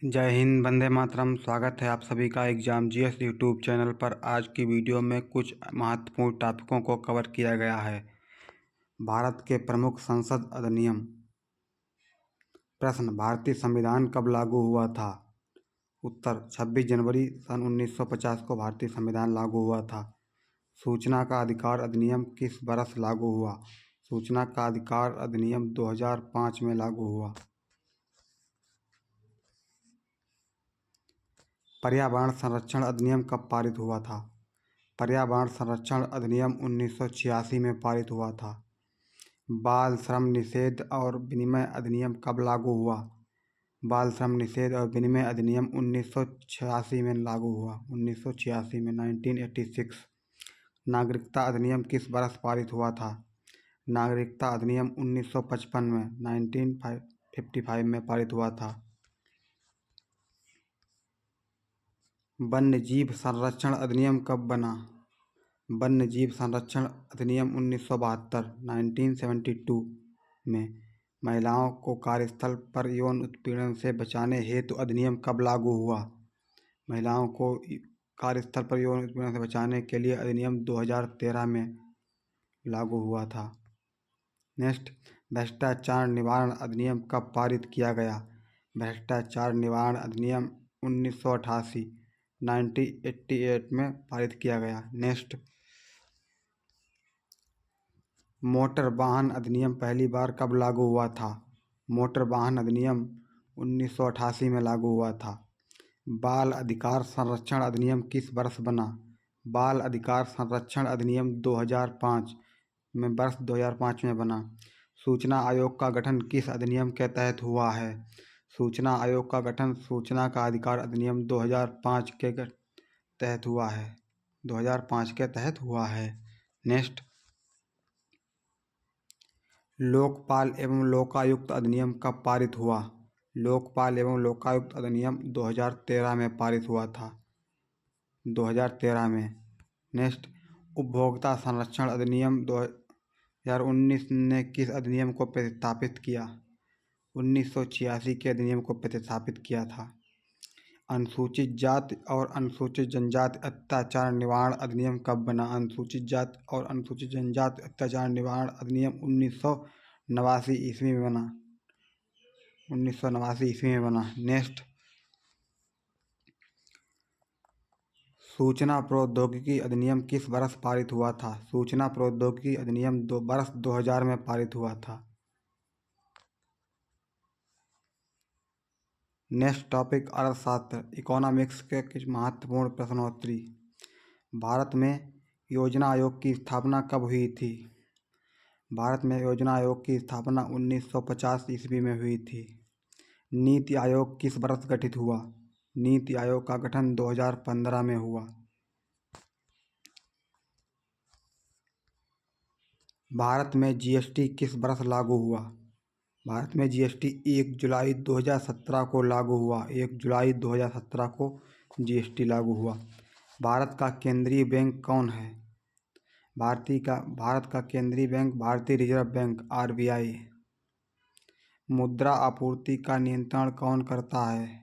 जय हिंद, वंदे मातरम। स्वागत है आप सभी का एग्जाम जीएस यूट्यूब चैनल पर। आज की वीडियो में कुछ महत्वपूर्ण टॉपिकों को कवर किया गया है। भारत के प्रमुख संसद अधिनियम। प्रश्न, भारतीय संविधान कब लागू हुआ था? उत्तर, 26 जनवरी सन 1950 को भारतीय संविधान लागू हुआ था। सूचना का अधिकार अधिनियम किस वर्ष लागू हुआ? सूचना का अधिकार अधिनियम 2005 में लागू हुआ। पर्यावरण संरक्षण अधिनियम कब पारित हुआ था? पर्यावरण संरक्षण अधिनियम 1986 में पारित हुआ था। बाल श्रम निषेध और विनिमय अधिनियम कब लागू हुआ? बाल श्रम निषेध और विनिमय अधिनियम 1986 में लागू हुआ। 1986 में 1986। नागरिकता अधिनियम किस वर्ष पारित हुआ था? नागरिकता अधिनियम 1955 में 1955 में पारित हुआ था। वन्य जीव संरक्षण अधिनियम कब बना? वन्य जीव संरक्षण अधिनियम 1972 1972 में। महिलाओं को कार्यस्थल पर यौन उत्पीड़न से बचाने हेतु अधिनियम कब लागू हुआ? महिलाओं को कार्यस्थल पर यौन उत्पीड़न से बचाने के लिए अधिनियम 2013 में लागू हुआ था। नेक्स्ट, भ्रष्टाचार निवारण अधिनियम कब पारित किया गया? भ्रष्टाचार निवारण अधिनियम 1988 1988 में पारित किया गया। नेक्स्ट, मोटर वाहन अधिनियम पहली बार कब लागू हुआ था? मोटर वाहन अधिनियम 1988 में लागू हुआ था। बाल अधिकार संरक्षण अधिनियम किस वर्ष बना? बाल अधिकार संरक्षण अधिनियम 2005 में वर्ष 2005 में बना। सूचना आयोग का गठन किस अधिनियम के तहत हुआ है? सूचना आयोग का गठन सूचना का अधिकार अधिनियम 2005 के तहत हुआ है। 2005 के तहत हुआ है। नेक्स्ट, लोकपाल एवं लोकायुक्त अधिनियम कब पारित हुआ? लोकपाल एवं लोकायुक्त अधिनियम 2013 में पारित हुआ था। 2013 में। नेक्स्ट, उपभोक्ता संरक्षण अधिनियम 2019 ने किस अधिनियम को प्रतिस्थापित किया? 1986 के अधिनियम को प्रतिस्थापित किया था। अनुसूचित जाति और अनुसूचित जनजाति अत्याचार निवारण अधिनियम कब बना? अनुसूचित जाति और अनुसूचित जनजाति अत्याचार निवारण अधिनियम 1989 ईस्वी में बना। 1989 ईस्वी में बना। नेक्स्ट, सूचना प्रौद्योगिकी अधिनियम किस वर्ष पारित हुआ था? सूचना प्रौद्योगिकी अधिनियम वर्ष 2000 में पारित हुआ था। नेक्स्ट टॉपिक, अर्थशास्त्र इकोनॉमिक्स के कुछ महत्वपूर्ण प्रश्नोत्तरी। भारत में योजना आयोग की स्थापना कब हुई थी? भारत में योजना आयोग की स्थापना 1950 ईस्वी में हुई थी। नीति आयोग किस वर्ष गठित हुआ? नीति आयोग का गठन 2015 में हुआ। भारत में जीएसटी किस वर्ष लागू हुआ? भारत में जीएसटी 1 जुलाई 2017 को लागू हुआ। 1 जुलाई 2017 को जीएसटी लागू हुआ। भारत का केंद्रीय बैंक कौन है? भारत का केंद्रीय बैंक भारतीय रिजर्व बैंक आरबीआई। मुद्रा आपूर्ति का नियंत्रण कौन करता है?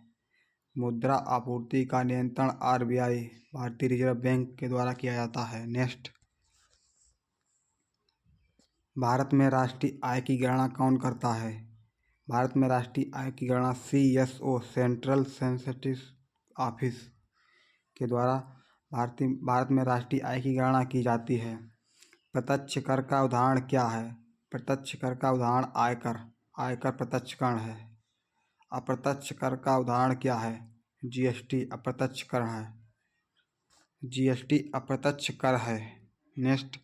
मुद्रा आपूर्ति का नियंत्रण आरबीआई भारतीय रिजर्व बैंक के द्वारा किया जाता है। नेक्स्ट, भारत में राष्ट्रीय आय की गणना कौन करता है? भारत में राष्ट्रीय आय की गणना सीएसओ सेंट्रल स्टैटिस्टिक्स ऑफिस के द्वारा भारत में राष्ट्रीय आय की गणना की जाती है। प्रत्यक्ष कर का उदाहरण क्या है? प्रत्यक्ष कर का उदाहरण आयकर। आयकर प्रत्यक्ष कर है। अप्रत्यक्ष कर का उदाहरण क्या है? जीएसटी अप्रत्यक्ष कर है। जीएसटी अप्रत्यक्ष कर है। नेक्स्ट,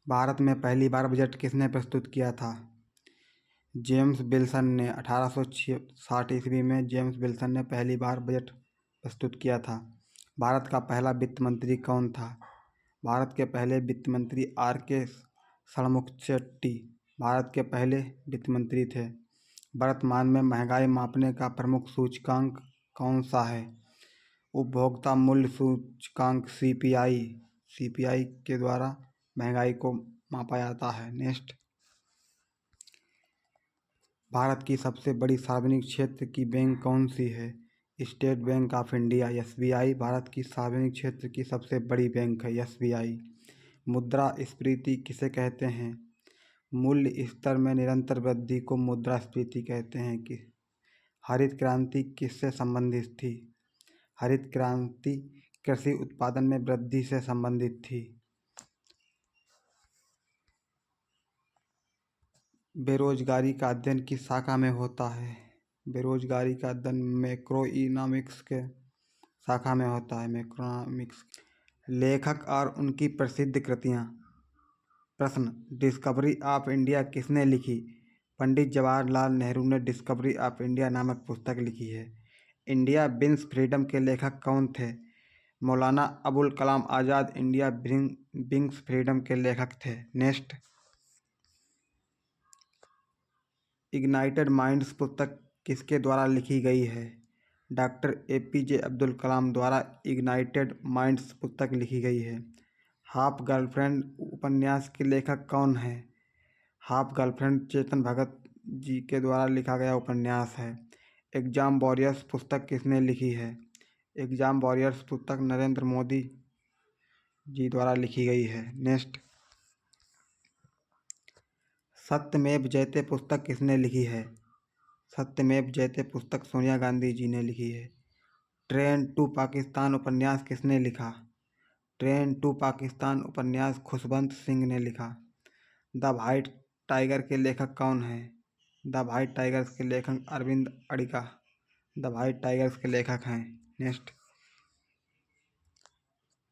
भारत में पहली बार बजट किसने प्रस्तुत किया था? जेम्स विल्सन ने 1860 ईस्वी में जेम्स विल्सन ने पहली बार बजट प्रस्तुत किया था। भारत का पहला वित्त मंत्री कौन था? भारत के पहले वित्त मंत्री आर.के. षणमुखचेट्टी भारत के पहले वित्त मंत्री थे। वर्तमान में महंगाई मापने का प्रमुख सूचकांक कौन सा है? उपभोक्ता मूल्य सूचकांक सीपीआई के द्वारा महंगाई को मापा जाता है। नेक्स्ट, भारत की सबसे बड़ी सार्वजनिक क्षेत्र की बैंक कौन सी है? State bank of India (SBI) Bharat की सार्वजनिक क्षेत्र की सबसे बड़ी बैंक है (SBI). मुद्रास्फीति किसे कहते हैं? मूल्य स्तर में निरंतर वृद्धि को मुद्रास्फीति कहते हैं। कि हरित क्रांति किससे संबंधित थी? हरित क्रांति कृषि उत्पादन में वृद्धि से संबंधित थी। बेरोजगारी का अध्ययन किस शाखा में होता है? बेरोजगारी का अध्ययन मैक्रोइकॉनॉमिक्स के शाखा में होता है, मैक्रोइकॉनॉमिक्स। लेखक और उनकी प्रसिद्ध कृतियाँ। प्रश्न, डिस्कवरी ऑफ इंडिया किसने लिखी? पंडित जवाहरलाल नेहरू ने डिस्कवरी ऑफ इंडिया नामक पुस्तक लिखी है। इंडिया विंस फ्रीडम के लेखक कौन थे? Maulana Abul Kalam Azad India wins freedom के लेखक थे। नेक्स्ट, इग्नाइटेड माइंड्स पुस्तक किसके द्वारा लिखी गई है? डॉक्टर APJ अब्दुल कलाम द्वारा इग्नाइटेड माइंड्स पुस्तक लिखी गई है। हाफ गर्लफ्रेंड उपन्यास के लेखक कौन है? हाफ गर्लफ्रेंड चेतन भगत जी के द्वारा लिखा गया उपन्यास है। एग्जाम वॉरियर्स पुस्तक किसने लिखी है? एग्जाम वॉरियर्स पुस्तक नरेंद्र मोदी जी द्वारा लिखी गई है। नेक्स्ट, सत्यमेव जयते पुस्तक किसने लिखी है? सत्यमेव जयते पुस्तक सोनिया गांधी जी ने लिखी है। ट्रेन टू पाकिस्तान उपन्यास किसने लिखा? ट्रेन टू पाकिस्तान उपन्यास खुशवंत सिंह ने लिखा। द व्हाइट टाइगर के लेखक कौन हैं? द व्हाइट टाइगर्स के लेखक Arvind Adiga the white tigers के लेखक हैं। Next,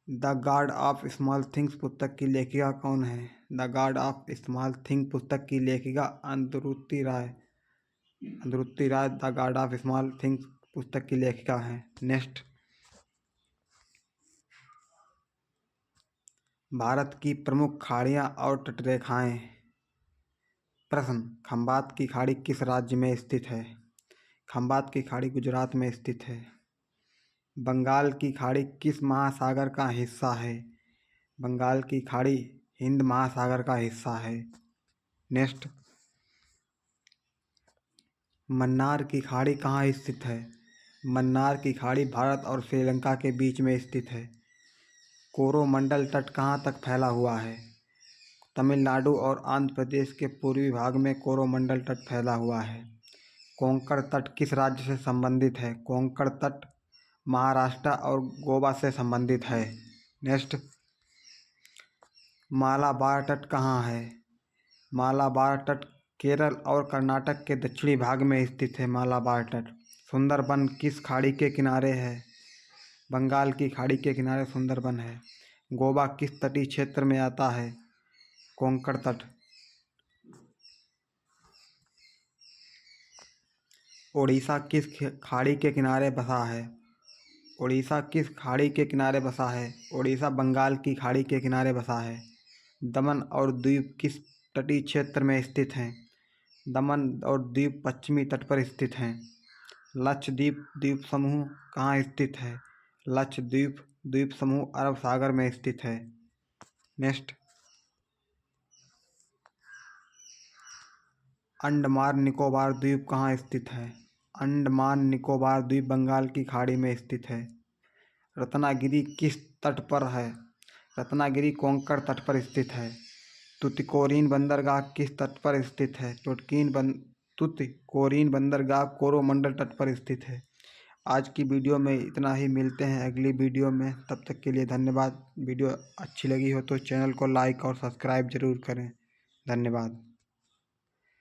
the god of small things पुस्तक की लेखिका कौन है? The god of small thing पुस्तक की लेखिका अंधरुति Roy the god of small things पुस्तक की लेखिका हैं। नेक्स्ट, भारत की प्रमुख खाड़ियाँ और तटरेखाएँ। प्रश्न, खंबात की खाड़ी किस राज्य में स्थित है? खंबात की खाड़ी गुजरात में स्थित है। बंगाल की खाड़ी किस महासागर का हिस्सा है? बंगाल की खाड़ी हिंद महासागर का हिस्सा है। नेक्स्ट, मन्नार की खाड़ी कहाँ स्थित है? मन्नार की खाड़ी भारत और श्रीलंका के बीच में स्थित है। कोरोमंडल तट कहाँ तक फैला हुआ है? तमिलनाडु और आंध्र प्रदेश के पूर्वी भाग में कोरोमंडल तट फैला हुआ है। कोंकण तट किस राज्य से संबंधित है? कोंकण तट महाराष्ट्र और गोवा से संबंधित है। नेक्स्ट, मालाबार तट कहाँ है? मालाबार तट केरल और कर्नाटक के दक्षिणी भाग में स्थित है। मालाबार तट। सुंदरबन किस खाड़ी के किनारे है? बंगाल की खाड़ी के किनारे सुंदरबन है। गोवा किस तटीय क्षेत्र में आता है? कोंकण तट। ओडिशा किस खाड़ी के किनारे बसा है? ओडिशा किस खाड़ी के किनारे बसा है? ओडिशा बंगाल की खाड़ी के किनारे बसा है। दमन और द्वीप किस तटीय क्षेत्र में स्थित हैं? दमन और द्वीप पश्चिमी तट पर स्थित हैं। लक्षद्वीप द्वीप समूह कहाँ स्थित है? लक्षद्वीप द्वीप समूह अरब सागर में स्थित है। नेक्स्ट, अंडमान निकोबार द्वीप कहाँ स्थित है? अंडमान निकोबार द्वीप बंगाल की खाड़ी में स्थित है। रत्नागिरी किस तट पर है? रत्नागिरी कोंकण तट पर स्थित है। तुतिकोरिन बंदरगाह किस तट पर स्थित है? तुतिकोरिन बंदरगाह कोरोमंडल तट पर स्थित है। आज की वीडियो में इतना ही। मिलते हैं अगली वीडियो में, तब तक के लिए धन्यवाद। वीडियो अच्छी लगी हो तो चैनल को लाइक और सब्सक्राइब ज़रूर करें। धन्यवाद।